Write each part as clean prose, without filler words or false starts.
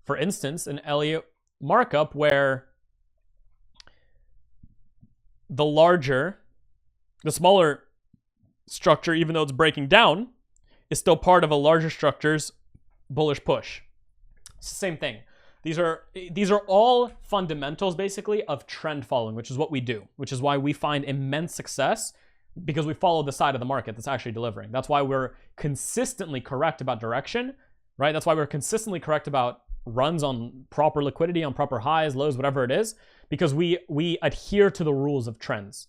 for instance, an Elliott markup where the smaller structure, even though it's breaking down, is still part of a larger structure's bullish push. It's the same thing. These are all fundamentals, basically, of trend following, which is what we do, which is why we find immense success, because we follow the side of the market that's actually delivering. That's why we're consistently correct about direction, right? That's why we're consistently correct about runs on proper liquidity, on proper highs, lows, whatever it is, because we adhere to the rules of trends.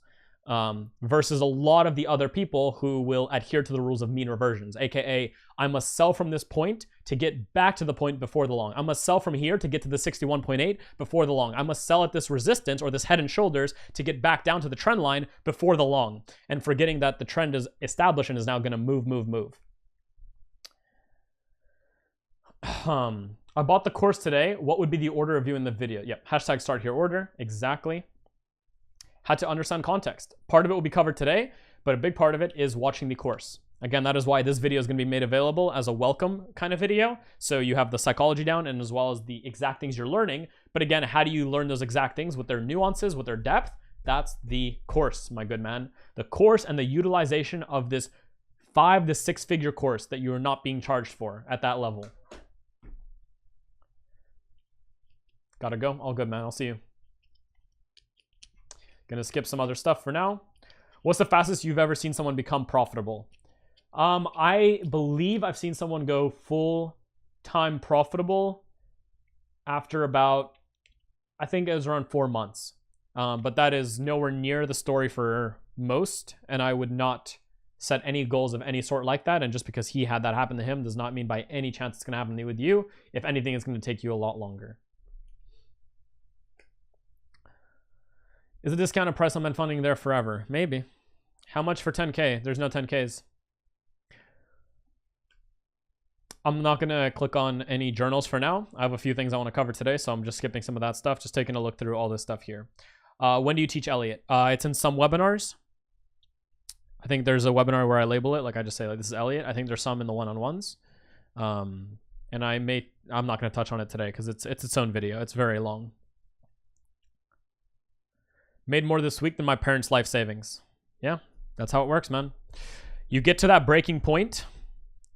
Versus a lot of the other people who will adhere to the rules of mean reversions, aka I must sell from this point to get back to the point before the long. I must sell from here to get to the 61.8 before the long. I must sell at this resistance or this head and shoulders to get back down to the trend line before the long, and forgetting that the trend is established and is now going to move. I bought the course today. What would be the order of view in the video? Yep, hashtag start here order, exactly. Had to understand context. Part of it will be covered today, but a big part of it is watching the course. Again, that is why this video is going to be made available as a welcome kind of video. So you have the psychology down and as well as the exact things you're learning. But again, how do you learn those exact things with their nuances, with their depth? That's the course, my good man. The course and the utilization of this 5 to 6 figure course that you are not being charged for at that level. Gotta go. All good, man. I'll see you. Gonna skip some other stuff for now. What's the fastest you've ever seen someone become profitable? I believe I've seen someone go full-time profitable after about, I think it was around 4 months. But that is nowhere near the story for most, and I would not set any goals of any sort like that. And just because he had that happen to him does not mean by any chance it's gonna happen with you. If anything, it's gonna take you a lot longer. Is the discounted price on funding there forever? Maybe. How much for 10K? There's no 10Ks. I'm not going to click on any journals for now. I have a few things I want to cover today, so I'm just skipping some of that stuff, just taking a look through all this stuff here. When do you teach Elliott? It's in some webinars. I think there's a webinar where I label it, like I just say, like, this is Elliott. I think there's some in the one-on-ones. And I'm not going to touch on it today because it's its own video. It's very long. Made more this week than my parents' life savings. Yeah, that's how it works, man. You get to that breaking point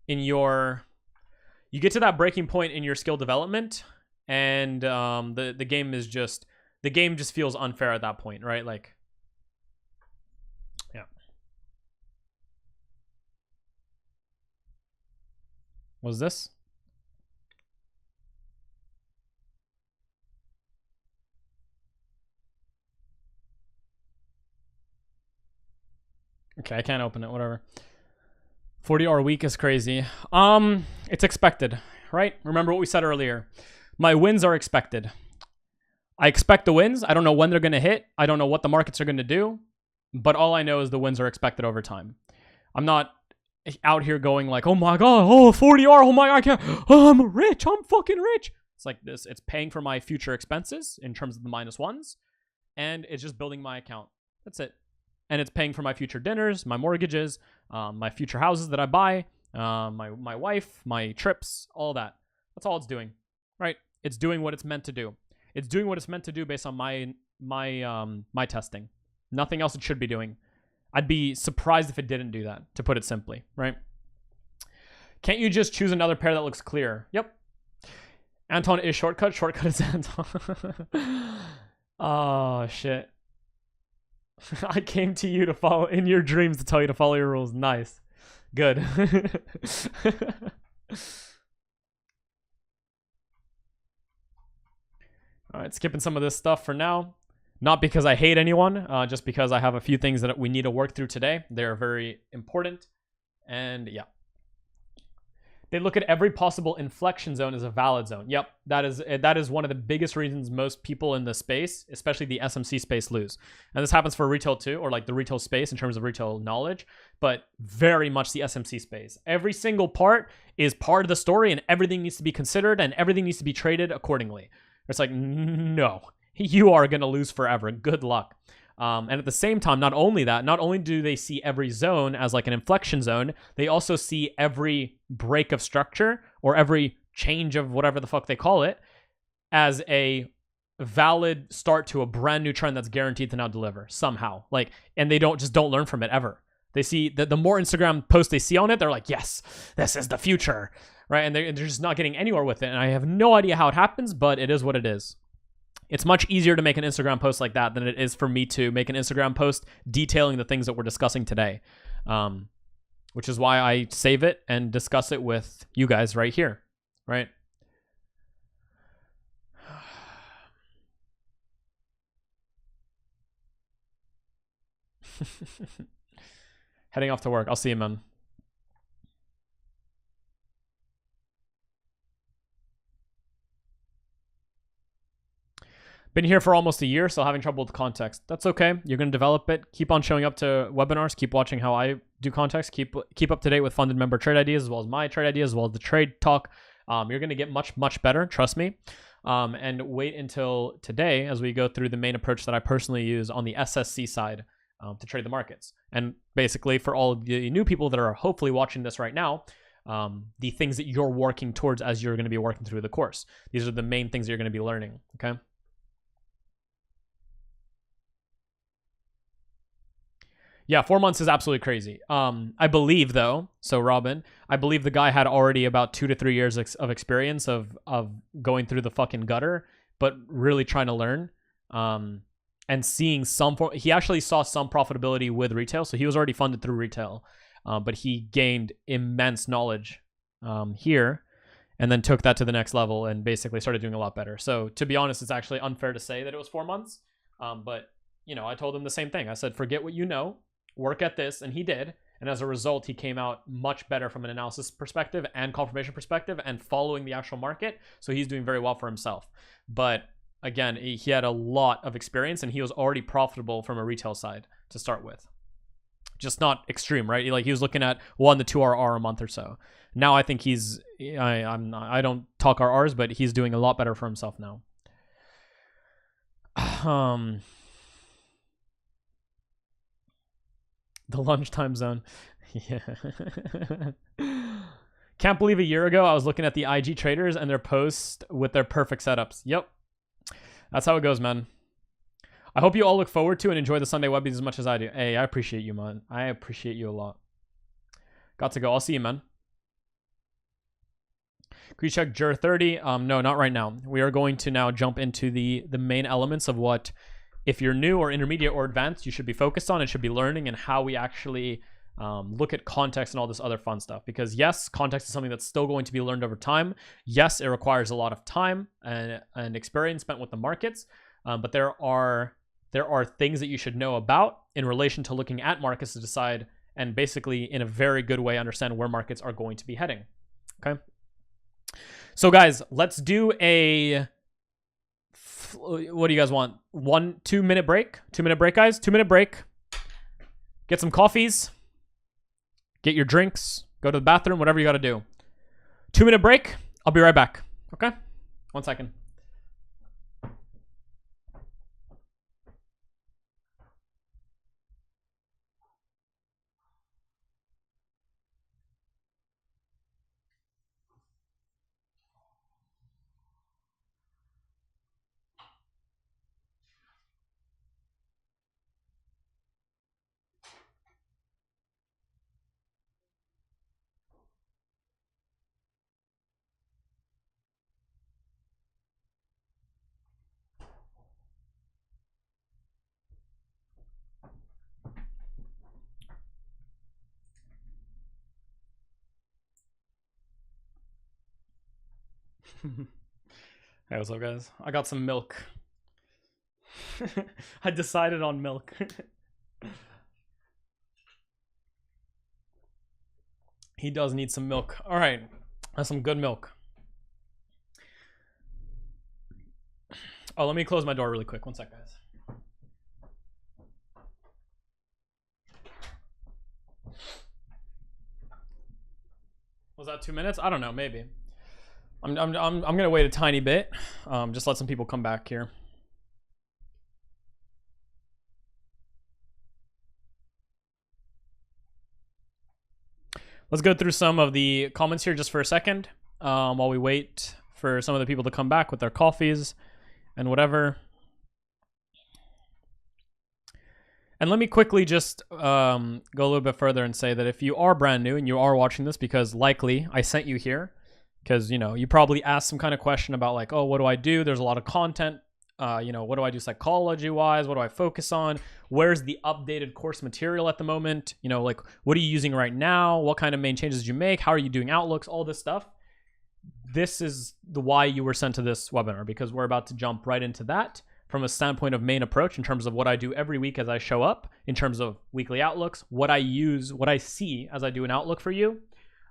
in your skill development, and the game just feels unfair at that point, right? Like, yeah. What's this? Okay, I can't open it, whatever. 40-hour week is crazy. It's expected, right? Remember what we said earlier. My wins are expected. I expect the wins. I don't know when they're going to hit. I don't know what the markets are going to do. But all I know is the wins are expected over time. I'm not out here going like, oh my God, oh, 40R, oh my God, I can't, oh, I'm rich, I'm fucking rich. It's like this. It's paying for my future expenses in terms of the -1s. And it's just building my account. That's it. And it's paying for my future dinners, my mortgages, my future houses that I buy, my wife, my trips, all that. That's all it's doing, right? It's doing what it's meant to do. It's doing what it's meant to do based on my testing. Nothing else it should be doing. I'd be surprised if it didn't do that, to put it simply, right? Can't you just choose another pair that looks clear? Yep. Anton is shortcut. Shortcut is Anton. Oh, shit. I came to you to follow in your dreams to tell you to follow your rules. Nice. Good. All right, skipping some of this stuff for now. Not because I hate anyone, just because I have a few things that we need to work through today. They're very important. And yeah. They look at every possible inflection zone as a valid zone. Yep, that is one of the biggest reasons most people in the space, especially the SMC space, lose. And this happens for retail too, or like the retail space in terms of retail knowledge, but very much the SMC space. Every single part is part of the story and everything needs to be considered and everything needs to be traded accordingly. It's like, no, you are going to lose forever. Good luck. And at the same time, not only do they see every zone as like an inflection zone, they also see every break of structure or every change of whatever the fuck they call it as a valid start to a brand new trend that's guaranteed to now deliver somehow. Like, and they don't learn from it ever. They see that the more Instagram posts they see on it, they're like, yes, this is the future, right? And they're just not getting anywhere with it. And I have no idea how it happens, but it is what it is. It's much easier to make an Instagram post like that than it is for me to make an Instagram post detailing the things that we're discussing today, which is why I save it and discuss it with you guys right here, right? Heading off to work. I'll see you, man. Been here for almost a year, so having trouble with context. That's okay. You're going to develop it. Keep on showing up to webinars. Keep watching how I do context. Keep up to date with funded member trade ideas, as well as my trade ideas, as well as the trade talk. You're going to get much, much better. Trust me. And wait until today as we go through the main approach that I personally use on the SSC side to trade the markets. And basically, for all of the new people that are hopefully watching this right now, the things that you're working towards as you're going to be working through the course. These are the main things that you're going to be learning, okay? Yeah, 4 months is absolutely crazy. I believe, though, so Robin, I believe the guy had already about 2 to 3 years of experience of going through the fucking gutter, but really trying to learn and seeing he actually saw some profitability with retail, so he was already funded through retail, but he gained immense knowledge here and then took that to the next level and basically started doing a lot better. So to be honest, it's actually unfair to say that it was 4 months, but you know, I told him the same thing. I said, forget what you know. Work at this, and he did, and as a result he came out much better from an analysis perspective and confirmation perspective and following the actual market, so he's doing very well for himself. But again, he had a lot of experience and he was already profitable from a retail side to start with, just not extreme, right? Like he was looking at 1 to 2 RR a month or so. Now I think I don't talk RRs, but he's doing a lot better for himself now. The lunchtime zone. Yeah. Can't believe a year ago I was looking at the IG traders and their posts with their perfect setups. Yep. That's how it goes, man. I hope you all look forward to and enjoy the Sunday Webbies as much as I do. Hey, I appreciate you, man. I appreciate you a lot. Got to go. I'll see you, man. Could you check JUR 30? No, not right now. We are going to now jump into the main elements of what, if you're new or intermediate or advanced, you should be focused on and should be learning, and how we actually look at context and all this other fun stuff. Because yes, context is something that's still going to be learned over time. Yes, it requires a lot of time and experience spent with the markets, but there are things that you should know about in relation to looking at markets to decide and basically in a very good way understand where markets are going to be heading. Okay. So guys, let's do a... What do you guys want? 2 minute break? 2 minute break, guys? 2 minute break. Get some coffees. Get your drinks. Go to the bathroom. Whatever you got to do. 2 minute break. I'll be right back. Okay? 1 second. Hey, what's up, guys? I got some milk. I decided on milk. He does need some milk. All right, that's some good milk. Oh, let me close my door really quick. 1 sec, guys. Was that 2 minutes? I don't know, maybe. I'm gonna wait a tiny bit. Just let some people come back here. Let's go through some of the comments here just for a second. while we wait for some of the people to come back with their coffees and whatever. And let me quickly just go a little bit further and say that if you are brand new and you are watching this because likely I sent you here because, you know, you probably asked some kind of question about like, oh, what do I do? There's a lot of content. You know, what do I do psychology-wise? What do I focus on? Where's the updated course material at the moment? You know, like, what are you using right now? What kind of main changes did you make? How are you doing outlooks? All this stuff. This is the why you were sent to this webinar, because we're about to jump right into that from a standpoint of main approach in terms of what I do every week as I show up, in terms of weekly outlooks, what I use, what I see as I do an outlook for you,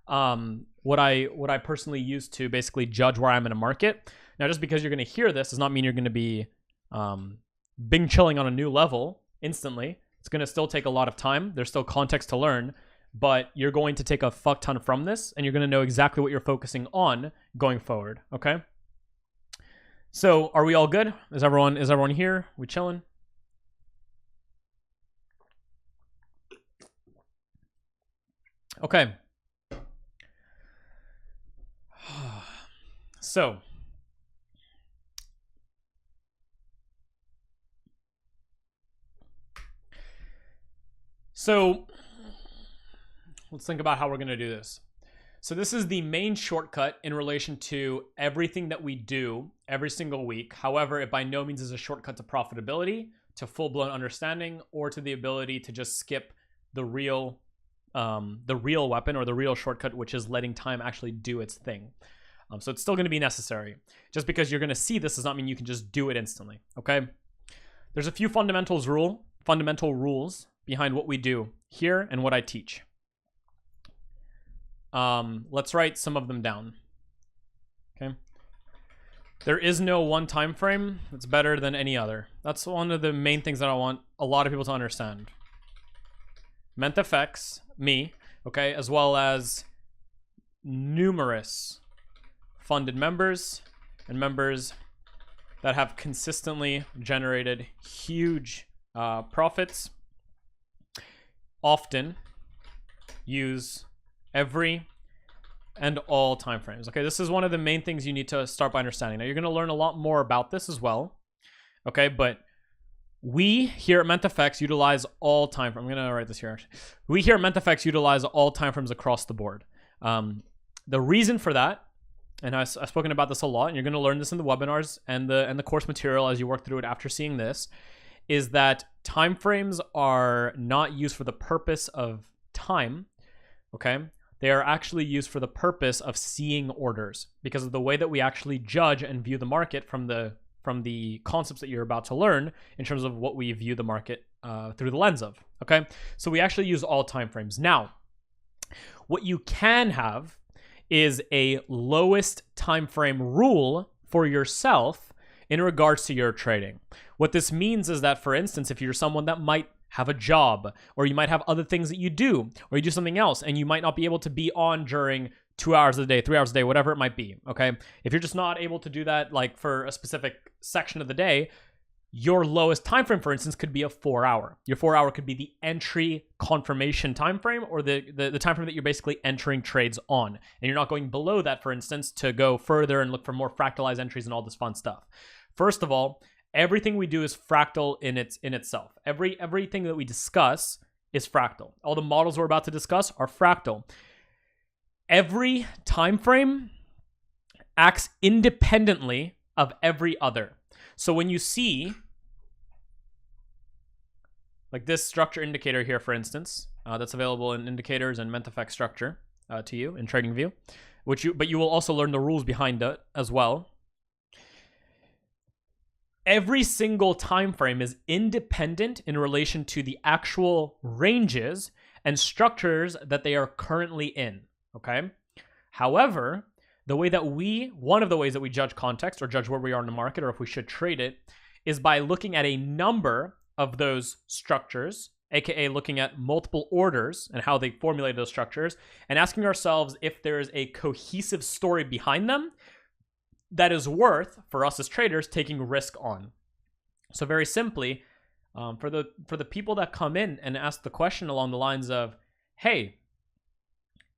what I personally use to basically judge where I'm in a market. Now, just because you're going to hear this does not mean you're going to be Bing chilling on a new level instantly. It's going to still take a lot of time. There's still context to learn, but you're going to take a fuck ton from this, and you're going to know exactly what you're focusing on going forward, okay? So, are we all good? Is everyone here? We chilling? Okay. So let's think about how we're going to do this. So this is the main shortcut in relation to everything that we do every single week. However, it by no means is a shortcut to profitability, to full-blown understanding, or to the ability to just skip the real weapon or the real shortcut, which is letting time actually do its thing. So it's still going to be necessary. Just because you're going to see this does not mean you can just do it instantly, okay? There's a few fundamental rules behind what we do here and what I teach. Let's write some of them down. Okay. There is no one time frame that's better than any other. That's one of the main things that I want a lot of people to understand. MenthFX, me, okay, as well as numerous funded members and members that have consistently generated huge profits, often use every and all time frames. Okay, this is one of the main things you need to start by understanding. Now, you're going to learn a lot more about this as well. Okay, but we here at MenthFX utilize all time frames. I'm going to write this here, actually. We here at MenthFX utilize all time frames across the board. The reason for that, and I've spoken about this a lot, and you're going to learn this in the webinars and the course material as you work through it after seeing this, is that time frames are not used for the purpose of time, okay? They are actually used for the purpose of seeing orders, because of the way that we actually judge and view the market from the concepts that you're about to learn in terms of what we view the market through the lens of, okay? So we actually use all time frames. Now, what you can have is a lowest time frame rule for yourself in regards to your trading. What this means is that, for instance, if you're someone that might have a job, or you might have other things that you do, or you do something else, and you might not be able to be on during 2 hours a day, 3 hours a day, whatever it might be, okay? If you're just not able to do that, like for a specific section of the day, your lowest time frame, for instance, could be a 4 hour. Your 4 hour could be the entry confirmation time frame, or the time frame that you're basically entering trades on. And you're not going below that, for instance, to go further and look for more fractalized entries and all this fun stuff. First of all, everything we do is fractal in itself. Everything that we discuss is fractal. All the models we're about to discuss are fractal. Every time frame acts independently of every other. So when you see like this structure indicator here, for instance, that's available in indicators and MenthFX structure to you in TradingView, but you will also learn the rules behind it as well. Every single time frame is independent in relation to the actual ranges and structures that they are currently in, okay? However, one of the ways that we judge context or judge where we are in the market or if we should trade it is by looking at a number of those structures, aka looking at multiple orders and how they formulate those structures, and asking ourselves if there is a cohesive story behind them that is worth, for us as traders, taking risk on. So very simply, for the people that come in and ask the question along the lines of, hey,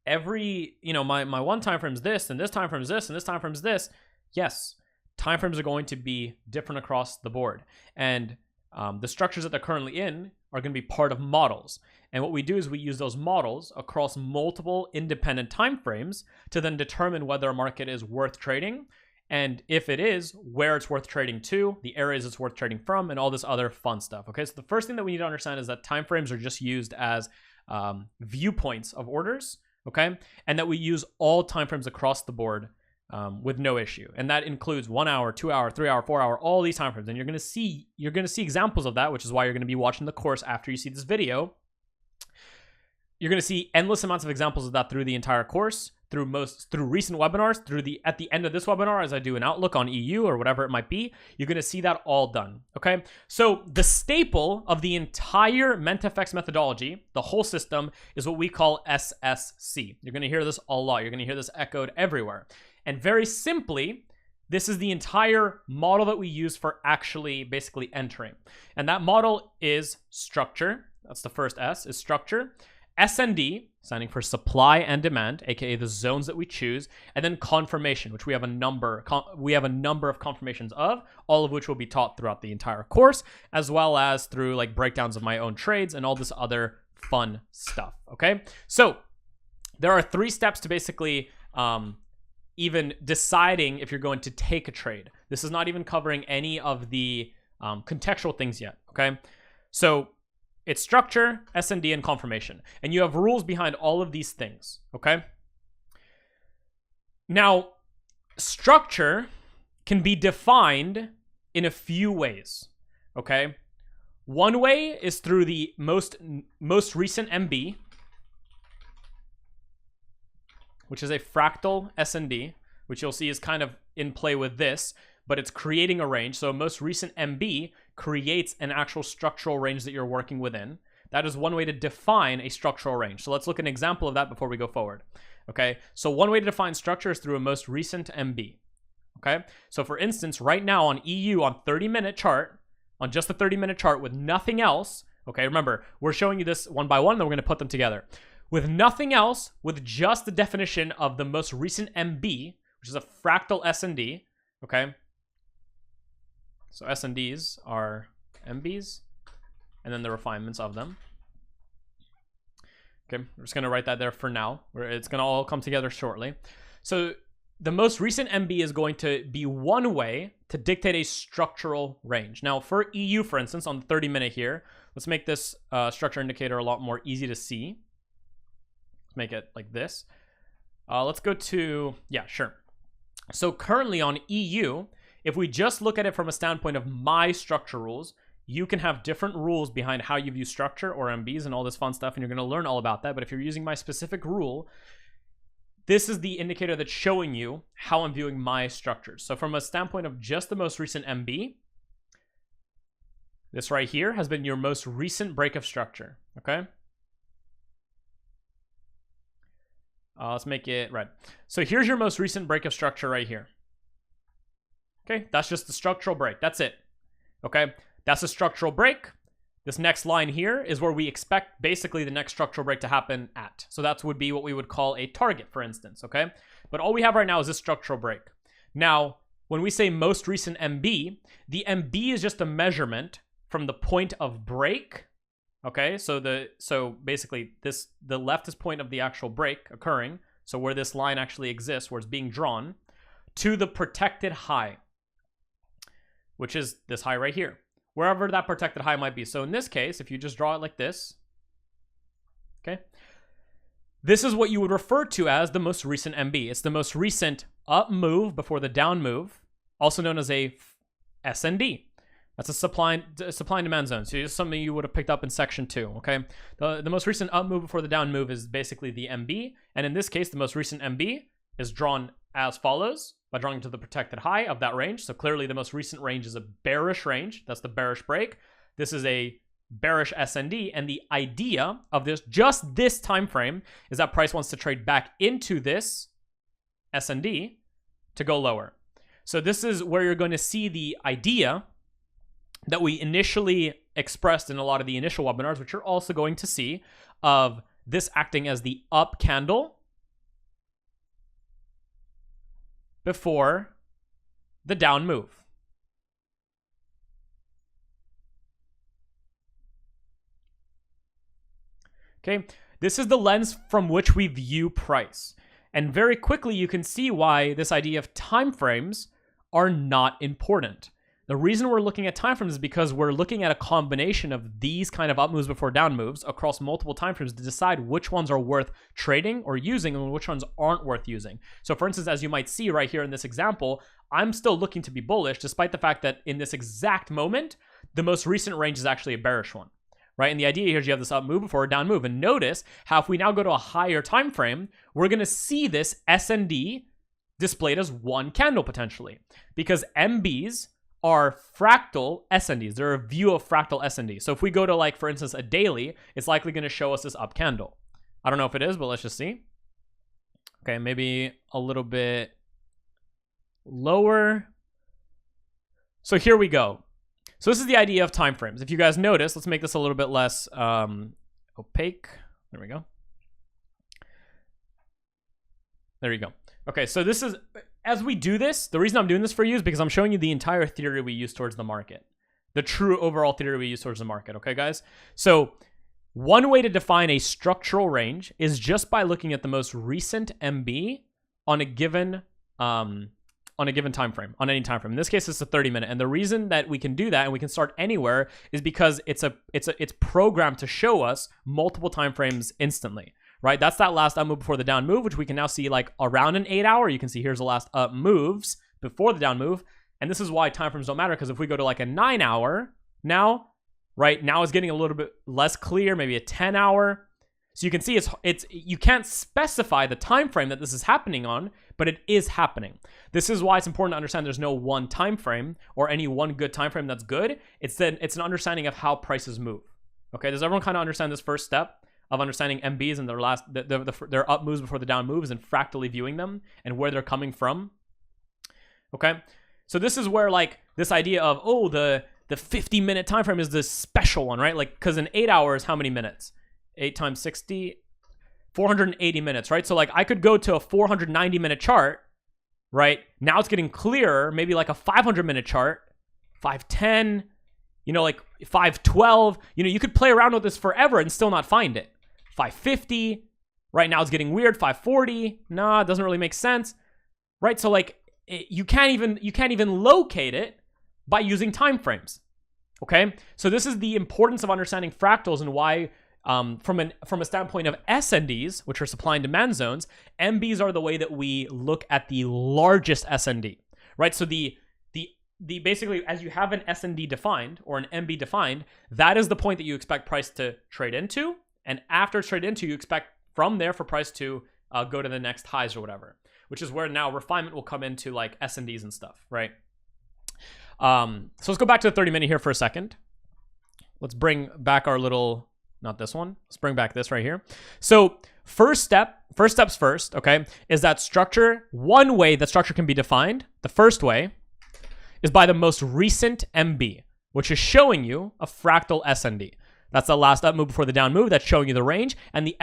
my one time frame is this, and this time frame is this, and this time frame is this. Yes, time frames are going to be different across the board. And the structures that they're currently in are going to be part of models. And what we do is we use those models across multiple independent time frames to then determine whether a market is worth trading. And if it is, where it's worth trading to, the areas it's worth trading from, and all this other fun stuff. Okay, so the first thing that we need to understand is that time frames are just used as viewpoints of orders, okay? And that we use all time frames across the board with no issue. And that includes 1 hour, 2 hour, 3 hour, 4 hour, all these time frames. And you're gonna see examples of that, which is why you're gonna be watching the course after you see this video. You're going to see endless amounts of examples of that through the entire course, through recent webinars, at the end of this webinar, as I do an outlook on EU or whatever it might be. You're going to see that all done. Okay. So the staple of the entire MentaFX methodology, the whole system, is what we call SSC. You're going to hear this a lot. You're going to hear this echoed everywhere. And very simply, this is the entire model that we use for actually basically entering. And that model is structure. That's the first S, is structure. SND, standing for supply and demand, aka the zones that we choose, and then confirmation, which we have a number of confirmations of, all of which will be taught throughout the entire course, as well as through like breakdowns of my own trades and all this other fun stuff. Okay, so there are 3 steps to basically even deciding if you're going to take a trade. This is not even covering any of the contextual things yet. Okay, so it's structure, SND, and confirmation. And you have rules behind all of these things, okay? Now, structure can be defined in a few ways, okay? One way is through the most recent MB, which is a fractal SND, which you'll see is kind of in play with this, but it's creating a range. So most recent MB creates an actual structural range that you're working within. That is one way to define a structural range. So let's look at an example of that before we go forward. Okay, so one way to define structure is through a most recent MB. Okay, so for instance, right now on EU on 30-minute chart, on just the 30-minute chart with nothing else, okay, remember, we're showing you this one by one, then we're gonna put them together. With nothing else, with just the definition of the most recent MB, which is a fractal SND, okay? So SNDs are MBs, and then the refinements of them. Okay, we're just gonna write that there for now. It's gonna all come together shortly. So the most recent MB is going to be one way to dictate a structural range. Now for EU, for instance, on the 30-minute here, let's make this structure indicator a lot more easy to see. Let's make it like this. Let's go to, yeah, sure. So currently on EU, if we just look at it from a standpoint of my structure rules, you can have different rules behind how you view structure or MBs and all this fun stuff, and you're going to learn all about that. But if you're using my specific rule, this is the indicator that's showing you how I'm viewing my structures. So from a standpoint of just the most recent MB, this right here has been your most recent break of structure, okay? Let's make it red. So here's your most recent break of structure right here. Okay, that's just the structural break. That's it. Okay, that's a structural break. This next line here is where we expect basically the next structural break to happen at. So that would be what we would call a target, for instance, okay? But all we have right now is this structural break. Now, when we say most recent MB, the MB is just a measurement from the point of break, okay? So basically the leftist point of the actual break occurring, so where this line actually exists, where it's being drawn, to the protected high, which is this high right here, wherever that protected high might be. So in this case, if you just draw it like this, okay, this is what you would refer to as the most recent MB. It's the most recent up move before the down move, also known as a SND. That's a supply and demand zone. So it's something you would have picked up in section 2, okay? The most recent up move before the down move is basically the MB. And in this case, the most recent MB is drawn as follows, by drawing to the protected high of that range. So clearly the most recent range is a bearish range. That's the bearish break. This is a bearish SND. And the idea of this, just this time frame, is that price wants to trade back into this SND to go lower. So this is where you're going to see the idea that we initially expressed in a lot of the initial webinars, which you're also going to see, of this acting as the up candle before the down move. Okay, this is the lens from which we view price. And very quickly, you can see why this idea of time frames are not important. The reason we're looking at time frames is because we're looking at a combination of these kind of up moves before down moves across multiple time frames to decide which ones are worth trading or using and which ones aren't worth using. So for instance, as you might see right here in this example, I'm still looking to be bullish despite the fact that in this exact moment, the most recent range is actually a bearish one. Right? And the idea here is you have this up move before a down move. And notice how if we now go to a higher time frame, we're going to see this SND displayed as one candle potentially, because MBs are fractal SNDs. They're a view of fractal SNDs. So if we go to, like, for instance, a daily, it's likely going to show us this up candle. I don't know if it is, but let's just see. Okay, maybe a little bit lower. So here we go. So this is the idea of time frames. If you guys notice, let's make this a little bit less opaque. There we go. There you go. Okay, so this is, as we do this, the reason I'm doing this for you is because I'm showing you the entire theory we use towards the market. The true overall theory we use towards the market, okay, guys? So one way to define a structural range is just by looking at the most recent MB on a given time frame, on any time frame. In this case, it's a 30-minute. And the reason that we can do that and we can start anywhere is because it's programmed to show us multiple time frames instantly, right? That's that last up move before the down move, which we can now see like around an 8 hour. You can see here's the last up moves before the down move. And this is why time frames don't matter, because if we go to like a 9 hour now, right, now it's getting a little bit less clear, maybe a 10 hour. So you can see it's you can't specify the time frame that this is happening on, but it is happening. This is why it's important to understand there's no one time frame or any one good time frame that's good. It's an understanding of how prices move. Okay, does everyone kind of understand this first step of understanding MBs and their up moves before the down moves and fractally viewing them and where they're coming from? Okay, so this is where, like, this idea of, oh, the 50-minute time frame is this special one, right? Like, because in 8 hours, how many minutes? 8 times 60, 480 minutes, right? So like I could go to a 490-minute chart, right? Now it's getting clearer, maybe like a 500-minute chart, 510, you know, like 512. You know, you could play around with this forever and still not find it. 550, right now it's getting weird. 540, nah, it doesn't really make sense, right? So like you can't even locate it by using time frames, okay? So this is the importance of understanding fractals and why from a standpoint of SNDs, which are supply and demand zones, MBs are the way that we look at the largest SND, right? So the basically, as you have an SND defined or an MB defined, that is the point that you expect price to trade into, and after it's traded into, you expect from there for price to go to the next highs or whatever, which is where now refinement will come into like SNDs and stuff, right? So let's go back to the 30-minute here for a second. Let's bring back our little. Not this one. Let's bring back this right here. So first steps first, okay, is that structure. One way that structure can be defined, the first way, is by the most recent MB, which is showing you a fractal SND. That's the last up move before the down move. That's showing you the range. And the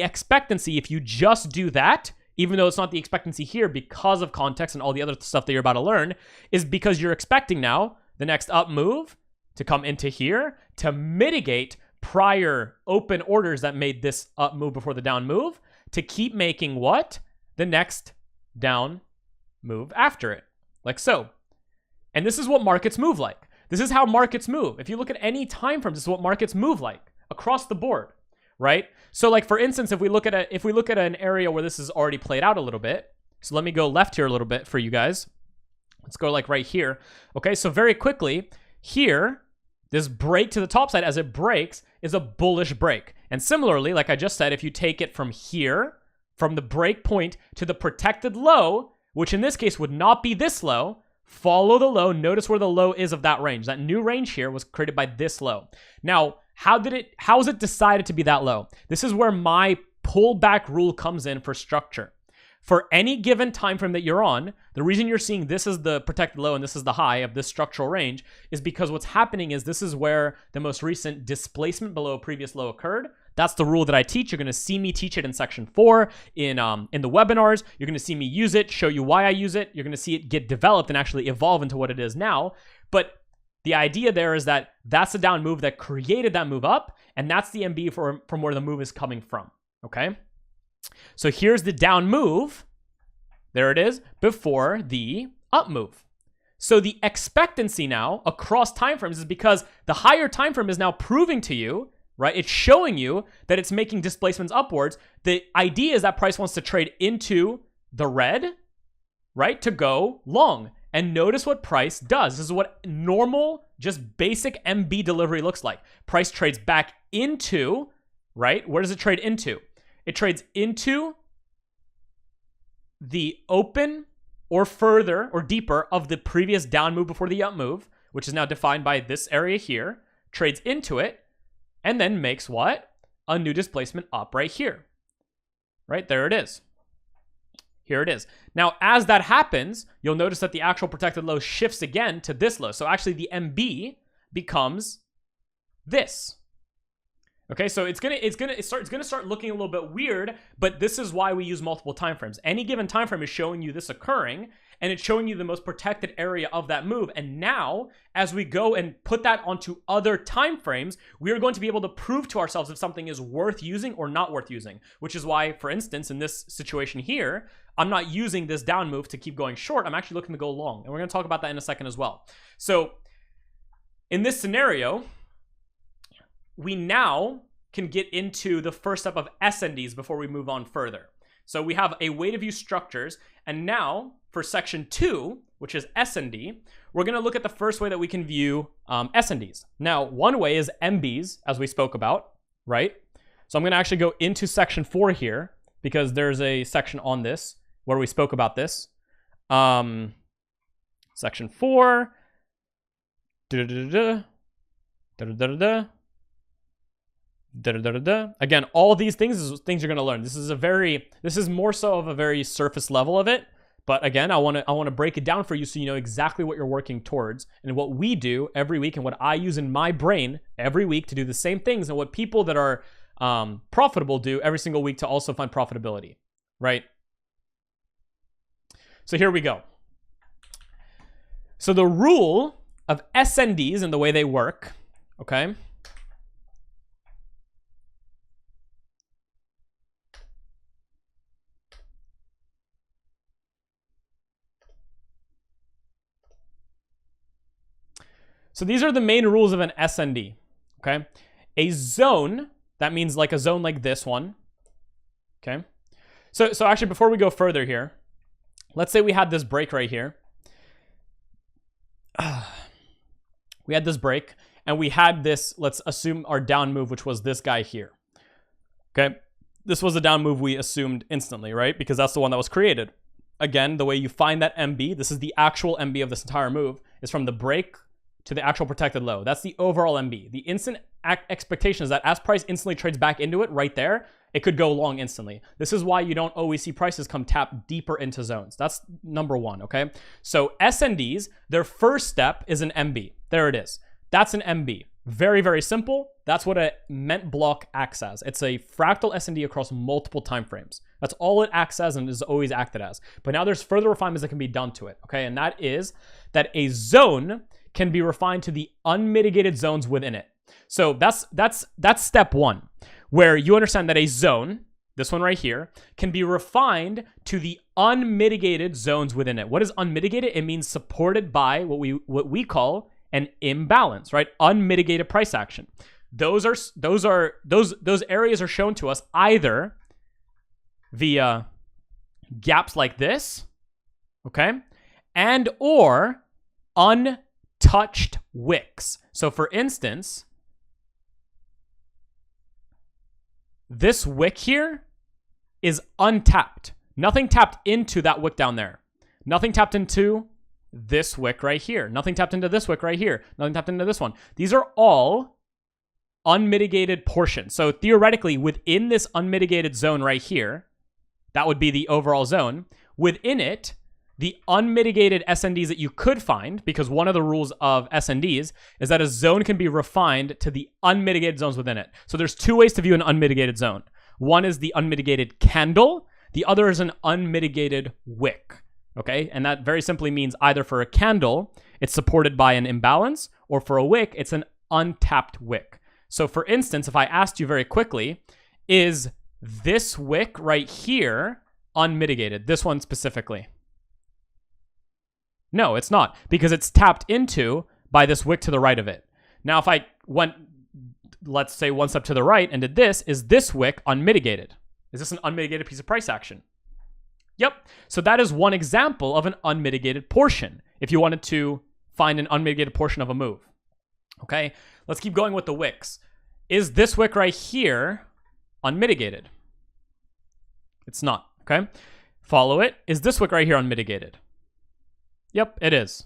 expectancy, if you just do that, even though it's not the expectancy here because of context and all the other stuff that you're about to learn, is because you're expecting now the next up move to come into here to mitigate prior open orders that made this up move before the down move to keep making what? The next down move after it, like so. And this is what markets move like. This is how markets move. If you look at any time frame, this is what markets move like across the board, right? So like, for instance, if we look at an area where this is already played out a little bit, so let me go left here a little bit for you guys. Let's go like right here. Okay, so very quickly here, this break to the top side as it breaks is a bullish break. And similarly, like I just said, if you take it from here, from the break point to the protected low, which in this case would not be this low, follow the low. Notice where the low is of that range. That new range here was created by this low. Now, how is it decided to be that low? This is where my pullback rule comes in for structure. For any given time frame that you're on, the reason you're seeing this is the protected low and this is the high of this structural range is because what's happening is this is where the most recent displacement below a previous low occurred. That's the rule that I teach. You're going to see me teach it in section 4 in the webinars. You're going to see me use it, show you why I use it. You're going to see it get developed and actually evolve into what it is now. But the idea there is that that's the down move that created that move up, and that's the MB from where the move is coming from, okay? So here's the down move. There it is, before the up move. So the expectancy now across timeframes is because the higher time frame is now proving to you, right? It's showing you that it's making displacements upwards. The idea is that price wants to trade into the red, right, to go long. And notice what price does. This is what normal, just basic MB delivery looks like. Price trades back into, right? Where does it trade into? It trades into the open or further or deeper of the previous down move before the up move, which is now defined by this area here, trades into it, and then makes what? A new displacement up right here. Right, there it is. Here it is. Now, as that happens, you'll notice that the actual protected low shifts again to this low. So actually the MB becomes this. Okay, so it's gonna start looking a little bit weird, but this is why we use multiple time frames. Any given time frame is showing you this occurring, and it's showing you the most protected area of that move. And now, as we go and put that onto other time frames, we are going to be able to prove to ourselves if something is worth using or not worth using. Which is why, for instance, in this situation here, I'm not using this down move to keep going short. I'm actually looking to go long, and we're going to talk about that in a second as well. So, in this scenario, we now can get into the first step of SNDs before we move on further. So we have a way to view structures, and now for section 2, which is SND, we're going to look at the first way that we can view SNDs. Now, one way is MBs, as we spoke about, right? So I'm going to actually go into section 4 here, because there's a section on this where we spoke about this. Section 4. Again, all these things is things you're going to learn. This is more so of a very surface level of it. But again, I want to break it down for you so you know exactly what you're working towards and what we do every week and what I use in my brain every week to do the same things and what people that are profitable do every single week to also find profitability, right? So here we go. So the rule of SNDs and the way they work, okay? So these are the main rules of an SND, okay? A zone, that means like a zone like this one, okay? So actually, before we go further here, let's say we had this break right here. We had this break, and we had this, let's assume our down move, which was this guy here, okay? This was the down move we assumed instantly, right? Because that's the one that was created. Again, the way you find that MB, this is the actual MB of this entire move, is from the break to the actual protected low. That's the overall MB. The instant expectation is that as price instantly trades back into it right there, it could go long instantly. This is why you don't always see prices come tap deeper into zones. That's number one, okay? So SNDs, their first step is an MB. There it is. That's an MB. Very, very simple. That's what a Ment block acts as. It's a fractal SND across multiple time frames. That's all it acts as and is always acted as. But now there's further refinements that can be done to it, okay? And that is that a zone can be refined to the unmitigated zones within it. So that's step one, where you understand that a zone, this one right here, can be refined to the unmitigated zones within it. What is unmitigated? It means supported by what we call an imbalance, right? Unmitigated price action. Those areas are shown to us either via gaps like this, okay, and or untouched wicks. So for instance, this wick here is untapped. Nothing tapped into that wick down there. Nothing tapped into this wick right here. Nothing tapped into this wick right here. Nothing tapped into this one. These are all unmitigated portions. So theoretically, within this unmitigated zone right here, that would be the overall zone. Within it, the unmitigated SNDs that you could find, because one of the rules of SNDs is that a zone can be refined to the unmitigated zones within it. So there's two ways to view an unmitigated zone. One is the unmitigated candle. The other is an unmitigated wick. Okay, and that very simply means either for a candle, it's supported by an imbalance, or for a wick, it's an untapped wick. So for instance, if I asked you very quickly, is this wick right here unmitigated? This one specifically. No, it's not, because it's tapped into by this wick to the right of it. Now, if I went, let's say, one step to the right and did this, is this wick unmitigated? Is this an unmitigated piece of price action? Yep. So that is one example of an unmitigated portion if you wanted to find an unmitigated portion of a move. Okay, let's keep going with the wicks. Is this wick right here unmitigated? It's not. Okay, follow it. Is this wick right here unmitigated? Yep, it is.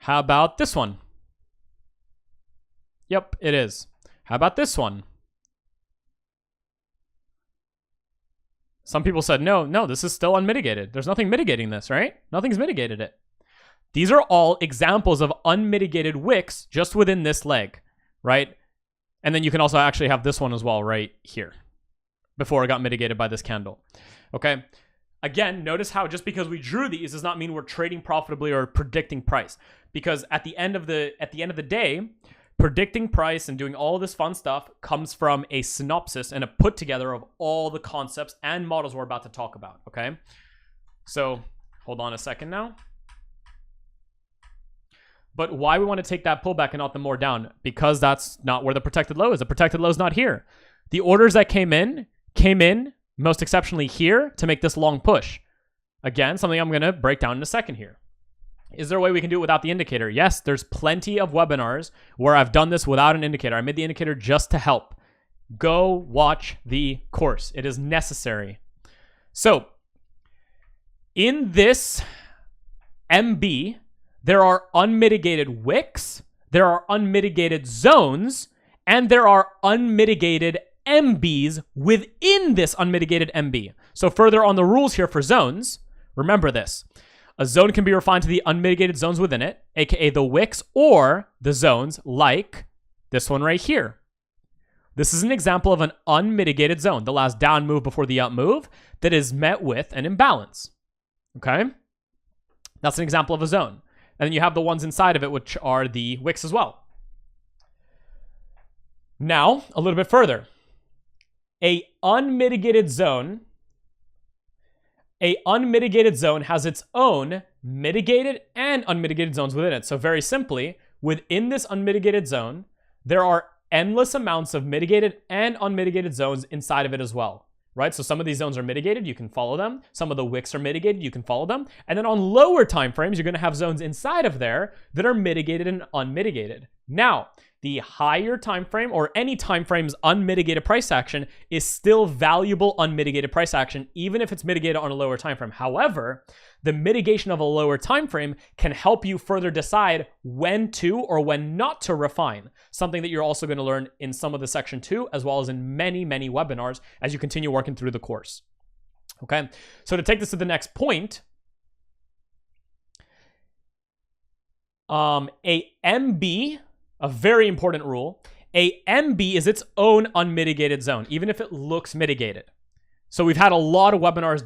How about this one? Yep, it is. How about this one? Some people said, no, this is still unmitigated. There's nothing mitigating this, right? Nothing's mitigated it. These are all examples of unmitigated wicks just within this leg, right? And then you can also actually have this one as well right here before it got mitigated by this candle. Okay. Again, notice how just because we drew these does not mean we're trading profitably or predicting price. Because at the end of the day, predicting price and doing all this fun stuff comes from a synopsis and a put together of all the concepts and models we're about to talk about, okay? So hold on a second now. But why we want to take that pullback and not the more down? Because that's not where the protected low is. The protected low is not here. The orders that came in most exceptionally here to make this long push. Again, something I'm going to break down in a second here. Is there a way we can do it without the indicator? Yes, there's plenty of webinars where I've done this without an indicator. I made the indicator just to help. Go watch the course. It is necessary. So, in this MB, there are unmitigated wicks, there are unmitigated zones, and there are unmitigated MBs within this unmitigated MB. So further on the rules here for zones, remember this. A zone can be refined to the unmitigated zones within it, aka the wicks or the zones like this one right here. This is an example of an unmitigated zone, the last down move before the up move that is met with an imbalance. Okay? That's an example of a zone. And then you have the ones inside of it, which are the wicks as well. Now, a little bit further. A unmitigated zone has its own mitigated and unmitigated zones within it. So very simply, within this unmitigated zone, there are endless amounts of mitigated and unmitigated zones inside of it as well, right? So some of these zones are mitigated, you can follow them. Some of the wicks are mitigated, you can follow them. And then on lower time frames, you're going to have zones inside of there that are mitigated and unmitigated. Now, the higher time frame or any time frame's unmitigated price action is still valuable unmitigated price action, even if it's mitigated on a lower time frame. However, the mitigation of a lower time frame can help you further decide when to or when not to refine, something that you're also going to learn in some of the section 2, as well as in many, many webinars as you continue working through the course. Okay, so to take this to the next point, a MB, a very important rule, a MB is its own unmitigated zone, even if it looks mitigated. So we've had a lot of webinars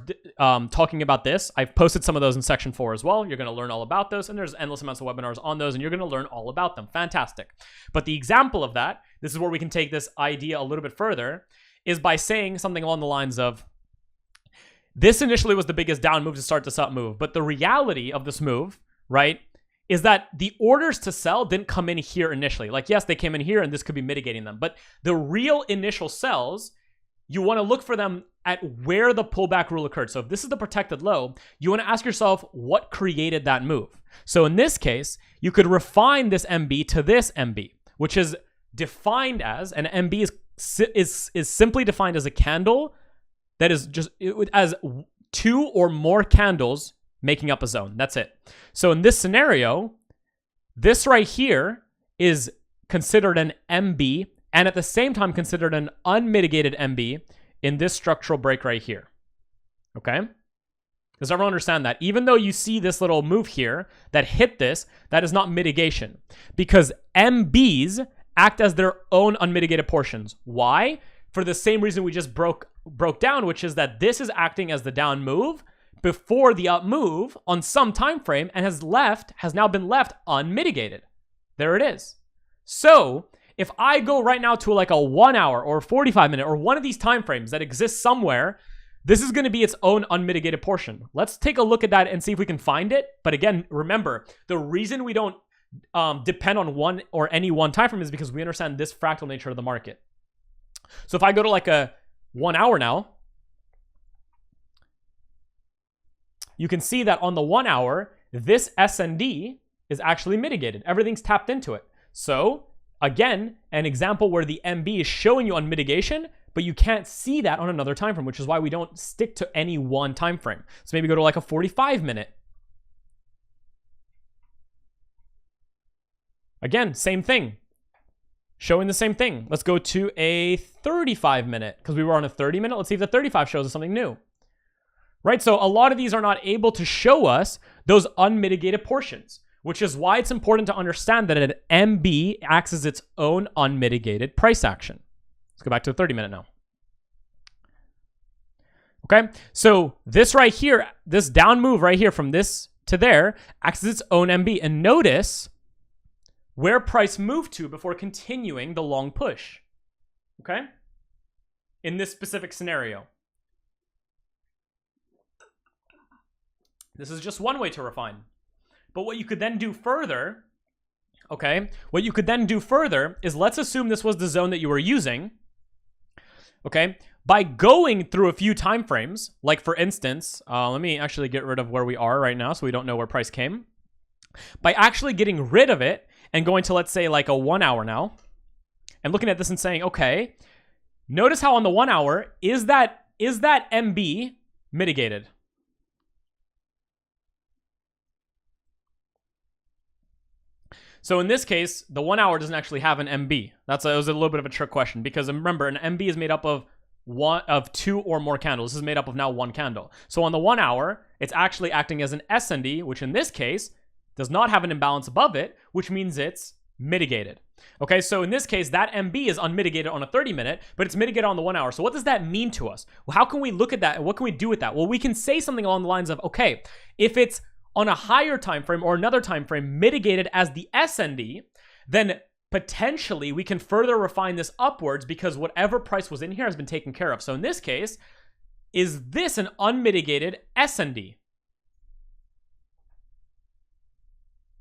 talking about this. I've posted some of those in section 4 as well. You're going to learn all about those, and there's endless amounts of webinars on those, and you're going to learn all about them. Fantastic. But the example of that, this is where we can take this idea a little bit further, is by saying something along the lines of, this initially was the biggest down move to start this up move, but the reality of this move, right, is that the orders to sell didn't come in here initially. Like, yes, they came in here and this could be mitigating them, but the real initial sells, you want to look for them at where the pullback rule occurred. So if this is the protected low, you want to ask yourself what created that move. So in this case, you could refine this MB to this MB, which is defined as, an MB is simply defined as a candle that is just as 2 or more candles making up a zone. That's it. So in this scenario, this right here is considered an MB and at the same time considered an unmitigated MB in this structural break right here. Okay? Does everyone understand that? Even though you see this little move here that hit this, that is not mitigation because MBs act as their own unmitigated portions. Why? For the same reason we just broke down, which is that this is acting as the down move before the up move on some time frame and has now been left unmitigated. There it is. So if I go right now to like a 1 hour or 45 minute or one of these time frames that exists somewhere, this is going to be its own unmitigated portion. Let's take a look at that and see if we can find it. But again, remember, the reason we don't depend on one or any one time frame is because we understand this fractal nature of the market. So if I go to like a 1 hour now, you can see that on the 1 hour, this SND is actually mitigated. Everything's tapped into it. So again, an example where the MB is showing you on mitigation, but you can't see that on another time frame, which is why we don't stick to any one time frame. So maybe go to like a 45 minute. Again, same thing. Showing the same thing. Let's go to a 35 minute because we were on a 30 minute. Let's see if the 35 shows us something new. Right? So a lot of these are not able to show us those unmitigated portions, which is why it's important to understand that an MB acts as its own unmitigated price action. Let's go back to the 30 minute now. Okay, so this right here, this down move right here from this to there acts as its own MB. And notice where price moved to before continuing the long push. Okay, in this specific scenario. This is just one way to refine. But what you could then do further, okay, what you could then do further is let's assume this was the zone that you were using, okay, by going through a few time frames, like for instance, let me actually get rid of where we are right now so we don't know where price came. By actually getting rid of it and going to, let's say, like a 1 hour now, and looking at this and saying, okay, notice how on the 1 hour, is that MB mitigated? So in this case, the 1 hour doesn't actually have an MB. It was a little bit of a trick question because remember, an MB is made up of two or more candles. This is made up of now one candle. So on the 1 hour, it's actually acting as an SND, which in this case does not have an imbalance above it, which means it's mitigated. Okay, so in this case, that MB is unmitigated on a 30 minute, but it's mitigated on the 1 hour. So what does that mean to us? Well, how can we look at that and what can we do with that? Well, we can say something along the lines of, okay, if it's on a higher time frame or another time frame mitigated as the SND, then potentially we can further refine this upwards because whatever price was in here has been taken care of. So in this case, is this an unmitigated SND?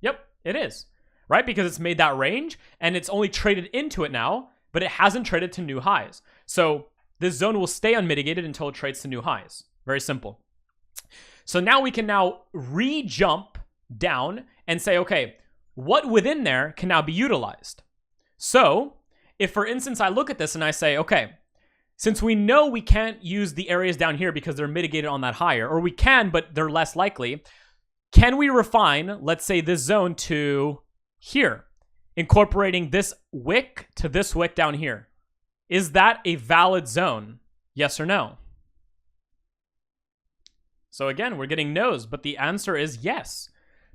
Yep, it is, right? Because it's made that range and it's only traded into it now, but it hasn't traded to new highs. So this zone will stay unmitigated until it trades to new highs. Very simple. So now we can now re-jump down and say, okay, what within there can now be utilized? So if, for instance, I look at this and I say, okay, since we know we can't use the areas down here because they're mitigated on that higher, or we can, but they're less likely, can we refine, let's say, this zone to here, incorporating this wick to this wick down here? Is that a valid zone? Yes or no? So again, we're getting no's, but the answer is yes,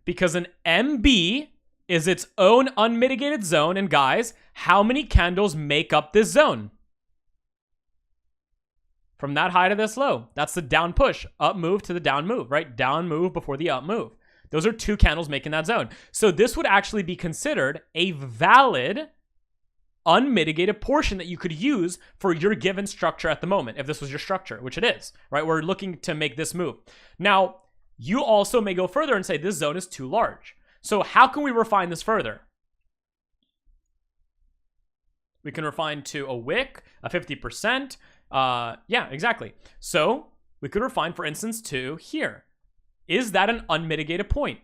because an MB is its own unmitigated zone. And guys, how many candles make up this zone? From that high to this low, that's the down push, up move to the down move, right? Down move before the up move. Those are two candles making that zone. So this would actually be considered a valid unmitigated portion that you could use for your given structure at the moment, if this was your structure, which it is, right? We're looking to make this move. Now, you also may go further and say this zone is too large. So how can we refine this further? We can refine to a wick, a 50%. Yeah, exactly. So we could refine, for instance, to here. Is that an unmitigated point?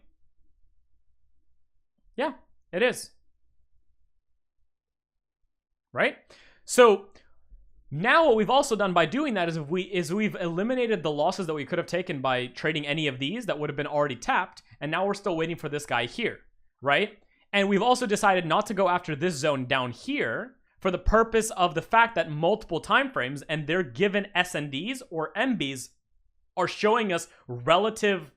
Yeah, it is. Right? So now what we've also done by doing that is we've eliminated the losses that we could have taken by trading any of these that would have been already tapped, and now we're still waiting for this guy here, right? And we've also decided not to go after this zone down here for the purpose of the fact that multiple time frames and their given SNDs or MBs are showing us relative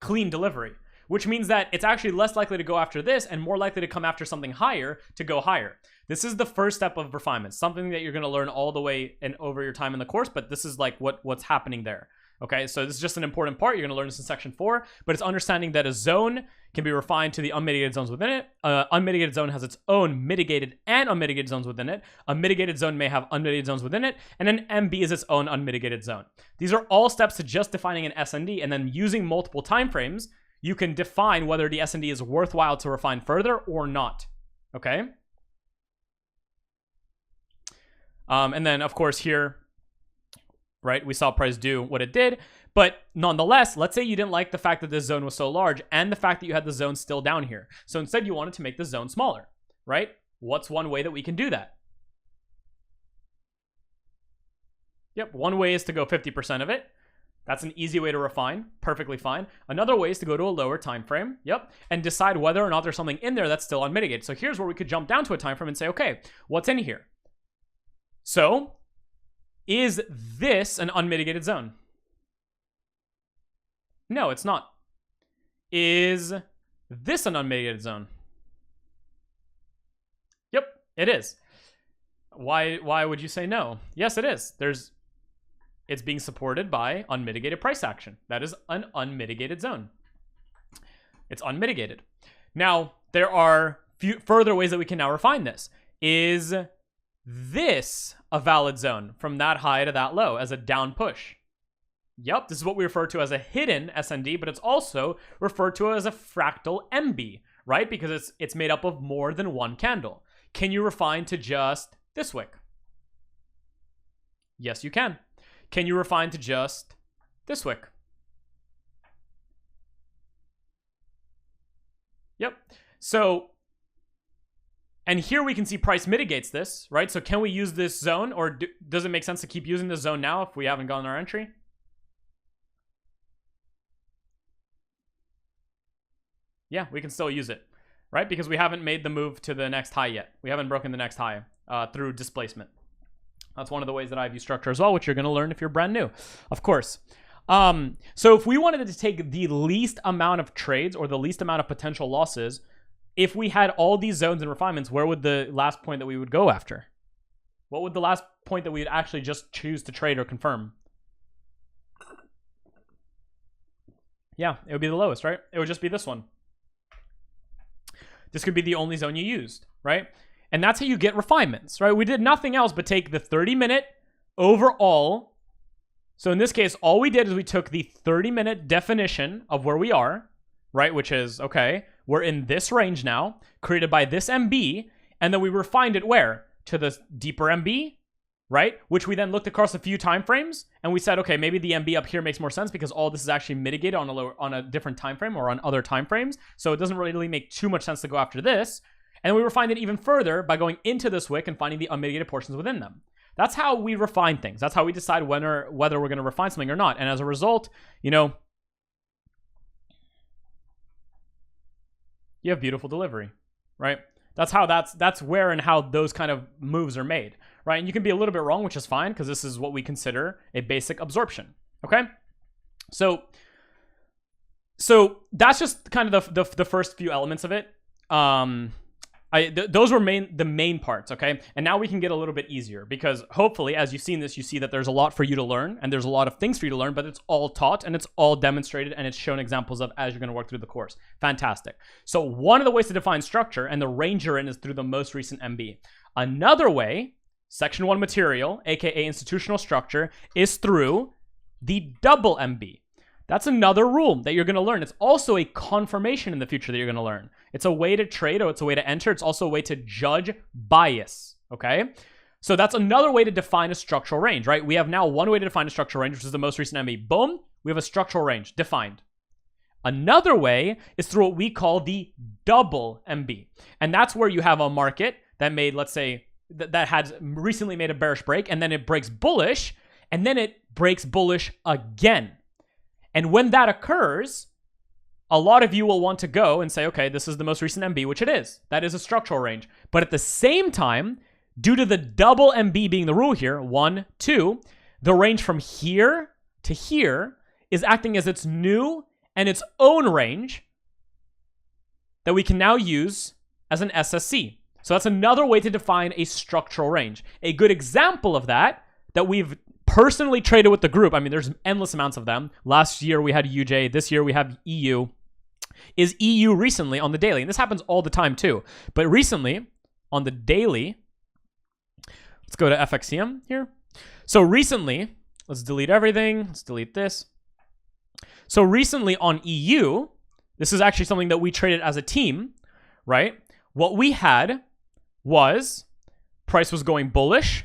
clean delivery, which means that it's actually less likely to go after this and more likely to come after something higher to go higher. This is the first step of refinement, something that you're going to learn all the way and over your time in the course, but this is like what's happening there. Okay, so this is just an important part. You're going to learn this in section 4, but it's understanding that a zone can be refined to the unmitigated zones within it. Unmitigated zone has its own mitigated and unmitigated zones within it. A mitigated zone may have unmitigated zones within it, and then MB is its own unmitigated zone. These are all steps to just defining an SND, and then using multiple timeframes, you can define whether the SND is worthwhile to refine further or not. Okay? And then, of course, here, right, we saw price do what it did, but nonetheless, let's say you didn't like the fact that this zone was so large and the fact that you had the zone still down here. So instead you wanted to make the zone smaller, right? What's one way that we can do that? Yep, one way is to go 50% of it. That's an easy way to refine, perfectly fine. Another way is to go to a lower time frame, yep, and decide whether or not there's something in there that's still unmitigated. So here's where we could jump down to a time frame and say, okay, what's in here? So, is this an unmitigated zone? No, it's not. Is this an unmitigated zone? Yep, it is. Why would you say no? Yes, it is. It's being supported by unmitigated price action. That is an unmitigated zone. It's unmitigated. Now, there are further ways that we can now refine this. Is this a valid zone from that high to that low as a down push? Yep, this is what we refer to as a hidden SND, but it's also referred to as a fractal MB, right? Because it's made up of more than one candle. Can you refine to just this wick? Yes, you can. Can you refine to just this wick? Yep. So, and here we can see price mitigates this, right? So can we use this zone, or does it make sense to keep using this zone now if we haven't gotten our entry? Yeah, we can still use it, right? Because we haven't made the move to the next high yet. We haven't broken the next high through displacement. That's one of the ways that I view structure as well, which you're going to learn if you're brand new, of course. So if we wanted to take the least amount of trades or the least amount of potential losses, if we had all these zones and refinements, where would the last point that we would go after? What would the last point that we would actually just choose to trade or confirm? Yeah, it would be the lowest, right? It would just be this one. This could be the only zone you used, right? And that's how you get refinements, right? We did nothing else but take the 30-minute overall. So in this case, all we did is we took the 30-minute definition of where we are, right? Which is, okay, we're in this range now, created by this MB, and then we refined it where? To the deeper MB, right? Which we then looked across a few time frames, and we said, okay, maybe the MB up here makes more sense because all this is actually mitigated on a different time frame or on other time frames. So it doesn't really make too much sense to go after this. And then we refined it even further by going into this wick and finding the unmitigated portions within them. That's how we refine things. That's how we decide whether we're going to refine something or not. And as a result, you know, you have beautiful delivery, right? That's where and how those kind of moves are made, right? And you can be a little bit wrong, which is fine because this is what we consider a basic absorption, okay? So that's just kind of the first few elements of it. Those were the main parts, okay? And now we can get a little bit easier because hopefully, as you've seen this, you see that there's a lot for you to learn and there's a lot of things for you to learn, but it's all taught and it's all demonstrated and it's shown examples of as you're going to work through the course. Fantastic. So one of the ways to define structure and the range you're in is through the most recent MB. Another way, section 1 material, aka institutional structure, is through the double MB. That's another rule that you're going to learn. It's also a confirmation in the future that you're going to learn. It's a way to trade, or it's a way to enter. It's also a way to judge bias, okay? So that's another way to define a structural range, right? We have now one way to define a structural range, which is the most recent MB. Boom, we have a structural range defined. Another way is through what we call the double MB. And that's where you have a market that made, let's say, that had recently made a bearish break, and then it breaks bullish, and then it breaks bullish again. And when that occurs, a lot of you will want to go and say, okay, this is the most recent MB, which it is. That is a structural range. But at the same time, due to the double MB being the rule here, 1, 2, the range from here to here is acting as its new and its own range that we can now use as an SSC. So that's another way to define a structural range. A good example of that we've personally traded with the group, I mean, there's endless amounts of them. Last year we had UJ, this year we have EU, is EU recently on the daily. And this happens all the time too. But recently on the daily, let's go to FXCM here. So recently, let's delete everything. Let's delete this. So recently on EU, this is actually something that we traded as a team, right? What we had was price was going bullish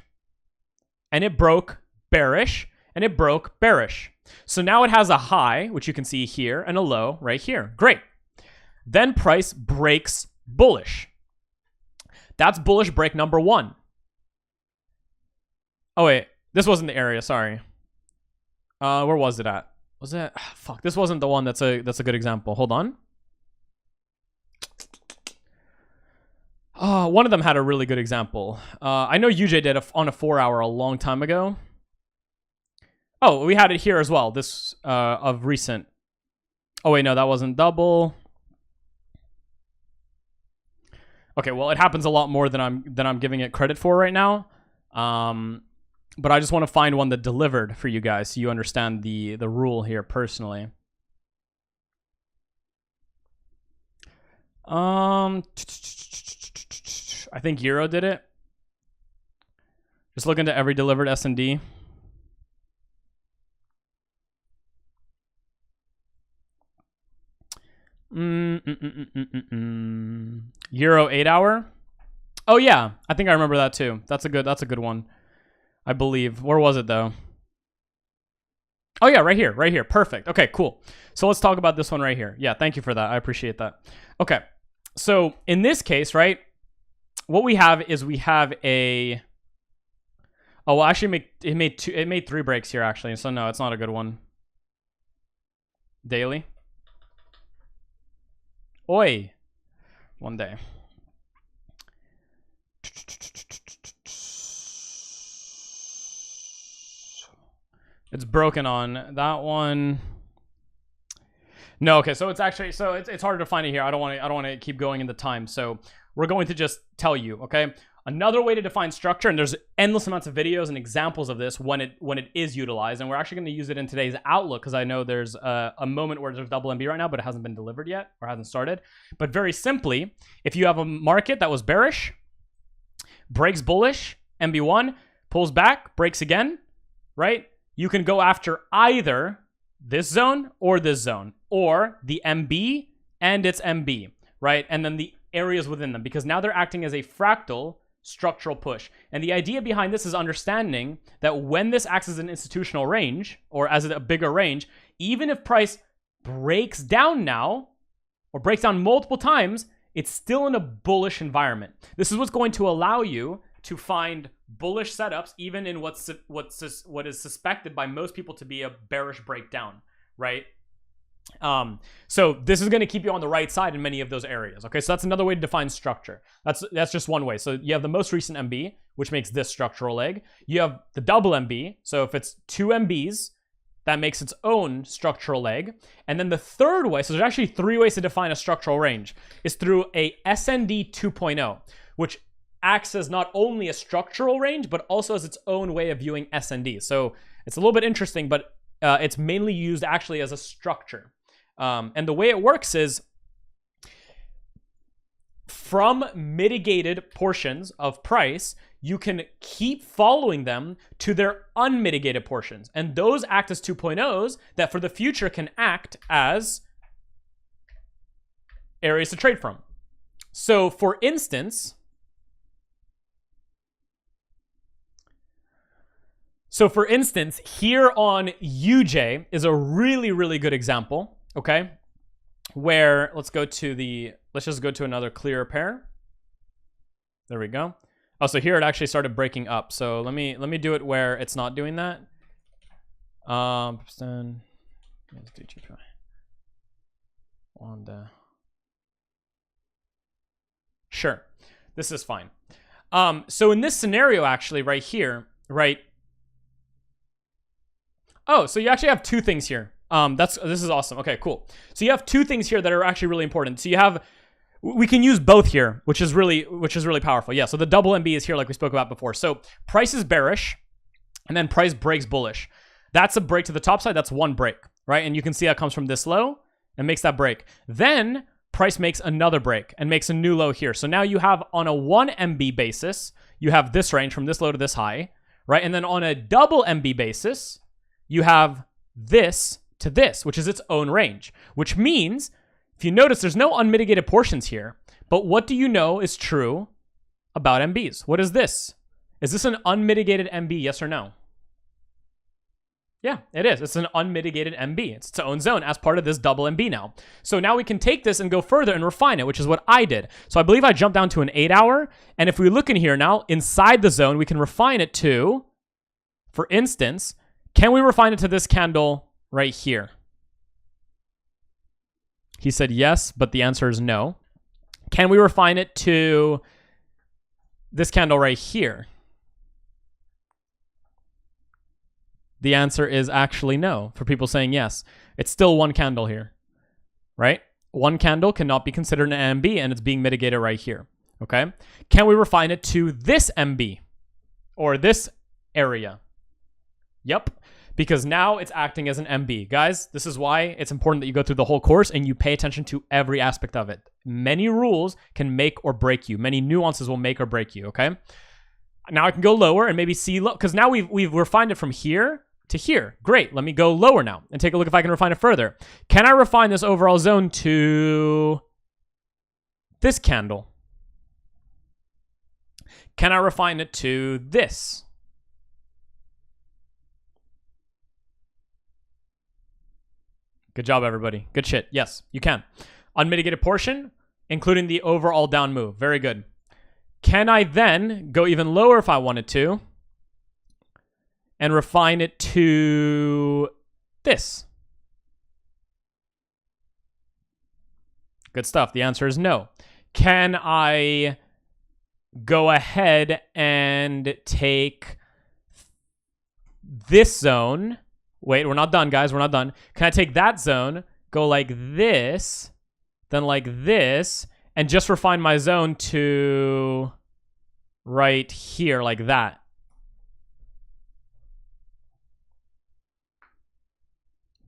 and it broke bearish and it broke bearish. So now it has a high, which you can see here, and a low right here. Great. Then price breaks bullish. That's bullish break number 1. Oh wait, this wasn't the area, sorry. Where was it at? Was it? Fuck, this wasn't the one that's a good example. Hold on. One of them had a really good example. I know UJ did on a 4-hour a long time ago. Oh, we had it here as well. This of recent. Oh wait, no, that wasn't double. Okay, well, it happens a lot more than I'm giving it credit for right now. But I just want to find one that delivered for you guys so you understand the rule here personally. I think Euro did it. Just look into every delivered S&D. Euro 8-hour. Oh yeah, I think I remember that too. That's a good one. I believe. Where was it though? Oh yeah, right here. Perfect. Okay, cool. So let's talk about this one right here. Yeah, thank you for that. I appreciate that. Okay. So in this case, right, what we have is we have a, oh, well, actually it made 3 breaks here actually. So no, it's not a good one. Daily. Oi. One day. It's broken on that one. No, okay, so it's actually, so it's harder to find it here. I don't want to keep going into time. So we're going to just tell you, okay? Another way to define structure, and there's endless amounts of videos and examples of this when it is utilized, and we're actually going to use it in today's Outlook because I know there's a moment where there's double MB right now, but it hasn't been delivered yet or hasn't started. But very simply, if you have a market that was bearish, breaks bullish, MB1, pulls back, breaks again, right? You can go after either this zone or this zone, or the MB and its MB, right? And then the areas within them, because now they're acting as a fractal structural push. And the idea behind this is understanding that when this acts as an institutional range, or as a bigger range, even if price breaks down now, or breaks down multiple times, it's still in a bullish environment. This is what's going to allow you to find bullish setups, even in what is suspected by most people to be a bearish breakdown, right? So this is going to keep you on the right side in many of those areas. Okay, so that's another way to define structure. That's just one way. So you have the most recent MB, which makes this structural leg. You have the double MB. So if it's 2 MBs, that makes its own structural leg. And then the third way, so there's actually 3 ways to define a structural range, is through a SND 2.0, which acts as not only a structural range, but also as its own way of viewing SND. So it's a little bit interesting, but it's mainly used actually as a structure. And the way it works is from mitigated portions of price, you can keep following them to their unmitigated portions. And those act as 2.0s that for the future can act as areas to trade from. So for instance, here on UJ is a really, really good example, okay? Where, let's just go to another clearer pair. There we go. Oh, so here it actually started breaking up. So let me do it where it's not doing that. Let's do GPY. Sure, this is fine. So in this scenario, actually, right here, right? Oh, so you actually have two things here. This is awesome. Okay, cool. So you have two things here that are actually really important. So you have, we can use both here, which is really powerful. Yeah, so the double MB is here like we spoke about before. So price is bearish, and then price breaks bullish. That's a break to the top side. That's one break, right? And you can see that comes from this low and makes that break. Then price makes another break and makes a new low here. So now you have on a 1 MB basis, you have this range from this low to this high, right? And then on a double MB basis, you have this to this, which is its own range, which means, if you notice, there's no unmitigated portions here. But what do you know is true about MBs? What is this? Is this an unmitigated MB, yes or no? Yeah, it is. It's an unmitigated MB. It's its own zone as part of this double MB now. So now we can take this and go further and refine it, which is what I did. So I believe I jumped down to an 8 hour. And if we look in here now, inside the zone, we can refine it to, for instance, can we refine it to this candle right here? He said yes, but the answer is no. Can we refine it to this candle right here? The answer is actually no, for people saying yes. It's still one candle here, right? One candle cannot be considered an MB, and it's being mitigated right here, okay? Can we refine it to this MB or this area? Yep, because now it's acting as an MB. Guys, this is why it's important that you go through the whole course and you pay attention to every aspect of it. Many rules can make or break you. Many nuances will make or break you, okay? Now I can go lower and maybe see low, because now we've refined it from here to here. Great, let me go lower now and take a look if I can refine it further. Can I refine this overall zone to this candle? Can I refine it to this? Good job, everybody. Good shit. Yes, you can. Unmitigated portion, including the overall down move. Very good. Can I then go even lower if I wanted to and refine it to this? Good stuff. The answer is no. Can I go ahead and take this zone? Wait, we're not done, guys. We're not done. Can I take that zone, go like this, then like this, and just refine my zone to right here, like that?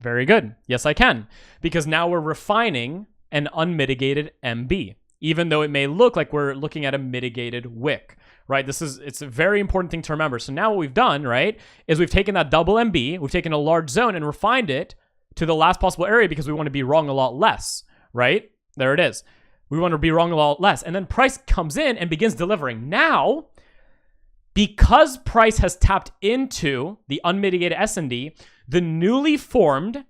Very good. Yes, I can. Because now we're refining an unmitigated MB, even though it may look like we're looking at a mitigated wick, right? It's a very important thing to remember. So now what we've done, right, is we've taken that double MB, we've taken a large zone and refined it to the last possible area because we want to be wrong a lot less, right? There it is. We want to be wrong a lot less. And then price comes in and begins delivering. Now, because price has tapped into the unmitigated SND, the newly formed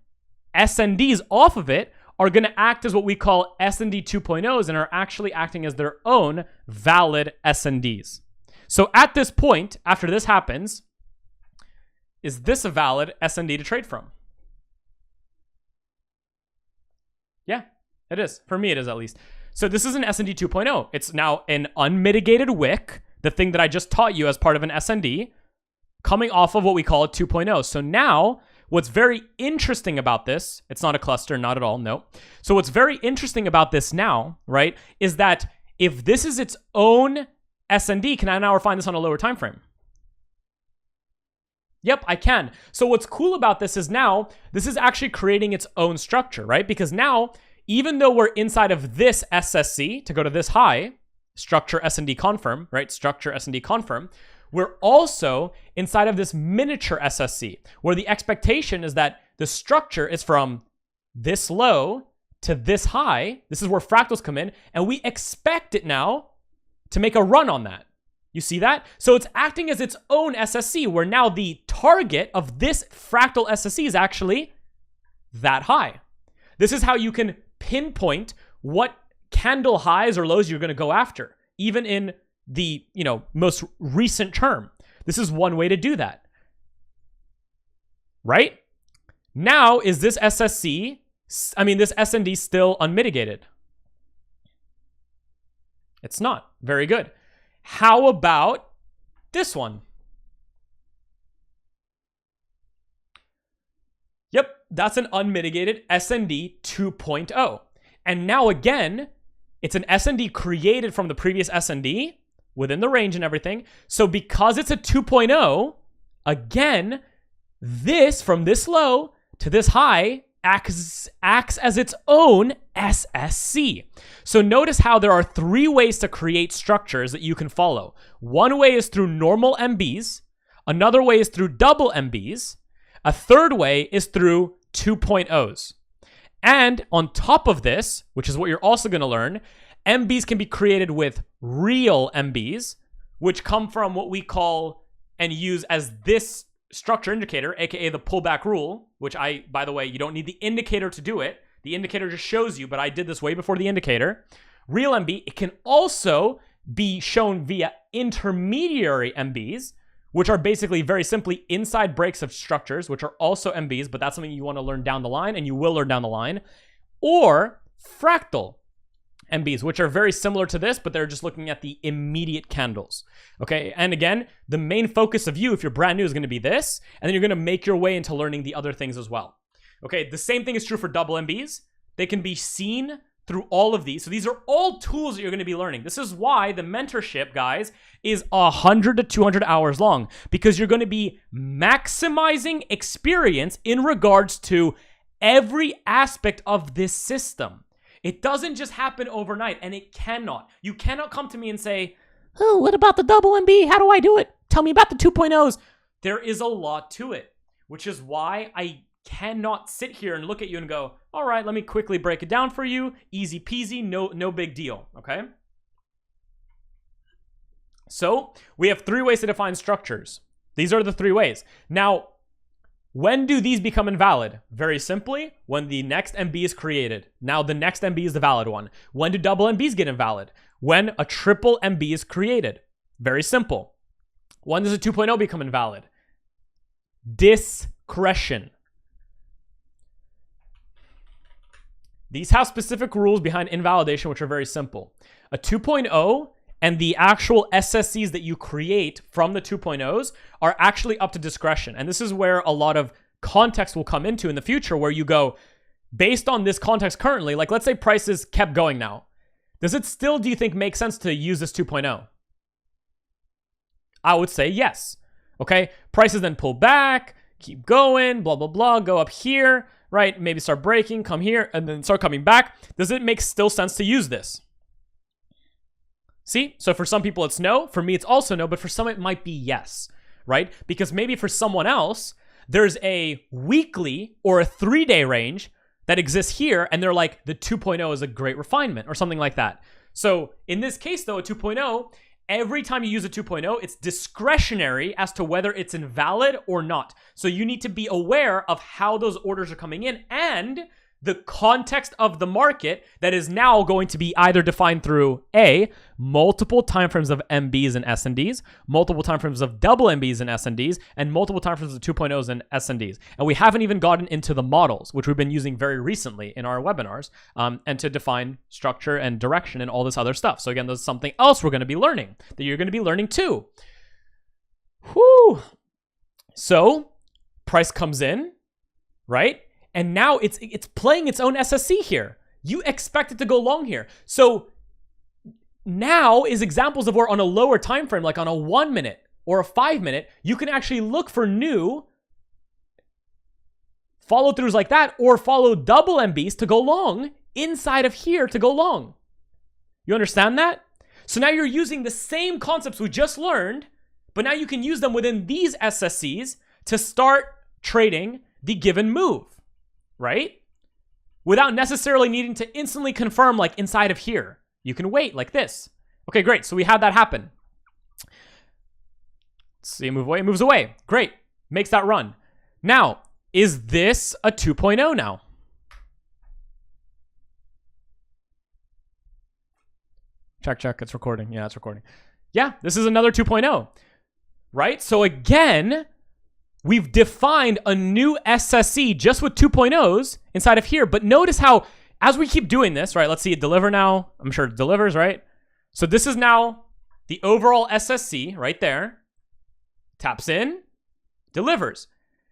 SNDs off of it are going to act as what we call SND 2.0s and are actually acting as their own valid SNDs. So at this point, after this happens, is this a valid SND to trade from? Yeah, it is. For me, it is at least. So this is an SND 2.0. It's now an unmitigated wick, the thing that I just taught you as part of an SND, coming off of what we call a 2.0. So now, what's very interesting about this, it's not a cluster, not at all, no. So what's very interesting about this now, right, is that if this is its own SND, can I now refine this on a lower time frame? Yep, I can. So what's cool about this is now, this is actually creating its own structure, right? Because now, even though we're inside of this SSC to go to this high, structure SND confirm, right? Structure SND confirm, we're also inside of this miniature SSC, where the expectation is that the structure is from this low to this high. This is where fractals come in, and we expect it now to make a run on that. You see that? So it's acting as its own SSC, where now the target of this fractal SSC is actually that high. This is how you can pinpoint what candle highs or lows you're going to go after, even in the, most recent term. This is one way to do that. Right? Now, is this SSD still unmitigated? It's not. Very good. How about this one? That's an unmitigated SND 2.0. And now again, it's an SND created from the previous SND within the range and everything. So because it's a 2.0, again, this from this low to this high acts as its own SSC. So notice how there are 3 ways to create structures that you can follow. One way is through normal MBs. Another way is through double MBs. A third way is through 2.0s. And on top of this, which is what you're also going to learn, MBs can be created with real MBs, which come from what we call and use as this structure indicator, aka the pullback rule, which by the way, you don't need the indicator to do it. The indicator just shows you, but I did this way before the indicator. Real MB, it can also be shown via intermediary MBs, which are basically very simply inside breaks of structures, which are also MBs, but that's something you want to learn down the line, and you will learn down the line. Or fractal MBs, which are very similar to this, but they're just looking at the immediate candles. Okay, and again, the main focus of you, if you're brand new, is going to be this, and then you're going to make your way into learning the other things as well. Okay, the same thing is true for double MBs. They can be seen through all of these. So these are all tools that you're going to be learning. This is why the mentorship, guys, is 100 to 200 hours long, because you're going to be maximizing experience in regards to every aspect of this system. It doesn't just happen overnight, and it cannot. You cannot come to me and say, oh, what about the double MB? How do I do it? Tell me about the 2.0s. There is a lot to it, which is why I cannot sit here and look at you and go, all right, let me quickly break it down for you. Easy peasy, no big deal, okay? So we have 3 ways to define structures. These are the 3 ways. Now, when do these become invalid? Very simply, when the next MB is created. Now the next MB is the valid one. When do double MBs get invalid? When a triple MB is created. Very simple. When does a 2.0 become invalid? Discretion. These have specific rules behind invalidation, which are very simple. A 2.0 and the actual SSCs that you create from the 2.0s are actually up to discretion. And this is where a lot of context will come into in the future, where you go, based on this context currently, like let's say prices kept going now. Does it still, do you think, make sense to use this 2.0? I would say yes. Okay, prices then pull back, keep going, blah, blah, blah, go up here, right? Maybe start breaking, come here, and then start coming back. Does it make still sense to use this? See, so for some people it's no, for me it's also no, but for some it might be yes, right? Because maybe for someone else, there's a weekly or a 3-day range that exists here, and they're like, the 2.0 is a great refinement or something like that. So in this case though, a 2.0, every time you use a 2.0, it's discretionary as to whether it's invalid or not. So you need to be aware of how those orders are coming in and the context of the market that is now going to be either defined through A, multiple timeframes of MBs and S&Ds, multiple timeframes of double MBs and S&Ds, and multiple timeframes of 2.0s and S&Ds. And we haven't even gotten into the models, which we've been using very recently in our webinars, and to define structure and direction and all this other stuff. So again, there's something else we're going to be learning that you're going to be learning too. Whew. So price comes in, right? And now it's playing its own SSC here. You expect it to go long here. So now is examples of where on a lower time frame, like on a 1 minute or a 5 minute, you can actually look for new follow throughs like that, or follow double MBs to go long inside of here to go long. You understand that? So now you're using the same concepts we just learned, but now you can use them within these SSCs to start trading the given move. Right? Without necessarily needing to instantly confirm like inside of here. You can wait like this. Okay, great. So we had that happen. Let's see, move away. It moves away. Great. Makes that run. Now, is this a 2.0 now? Check. It's recording. Yeah, it's recording. Yeah, this is another 2.0. Right? So again, we've defined a new SSC just with 2.0s inside of here. But notice how, as we keep doing this, right? Let's see it deliver now. I'm sure it delivers, right? So this is now the overall SSC right there. Taps in, delivers.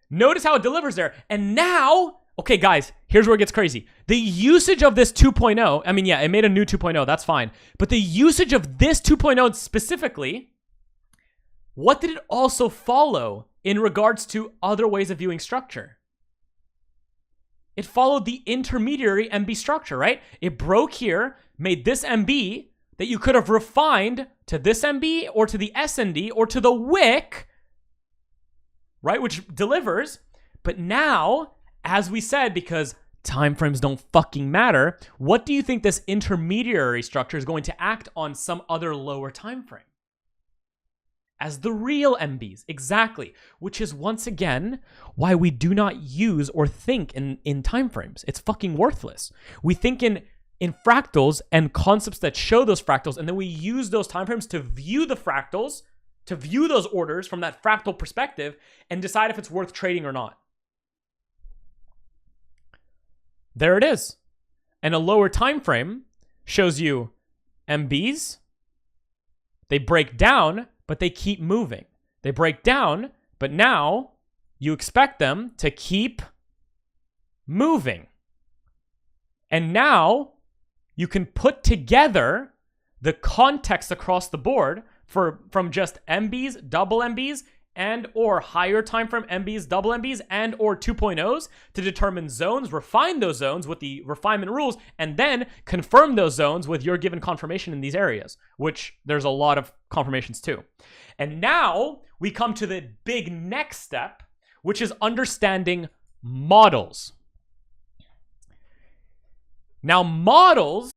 Notice how it delivers there. And now Okay, guys, here's where it gets crazy. The usage of this 2.0, I mean, yeah, it made a new 2.0, that's fine. But the usage of this 2.0 specifically, what did it also follow in regards to other ways of viewing structure? It followed the intermediary MB structure, right? It broke here, made this MB that you could have refined to this MB or to the SND or to the wick, right? Which delivers. But now, as we said, because time frames don't fucking matter, what do you think this intermediary structure is going to act on some other lower time frame? As the real MBs, exactly. Which is, once again, why we do not use or think in time frames. It's fucking worthless. We think in fractals and concepts that show those fractals, and then we use those time frames to view the fractals, to view those orders from that fractal perspective, and decide if it's worth trading or not. There it is. And a lower time frame shows you MBs. They break down, but they keep moving. They break down, but now you expect them to keep moving. And now you can put together the context across the board from just MBs, double MBs, and or higher time frame MBs, double MBs, and or 2.0s to determine zones, refine those zones with the refinement rules, and then confirm those zones with your given confirmation in these areas, which there's a lot of confirmations too. And now we come to the big next step, which is understanding models. Now, models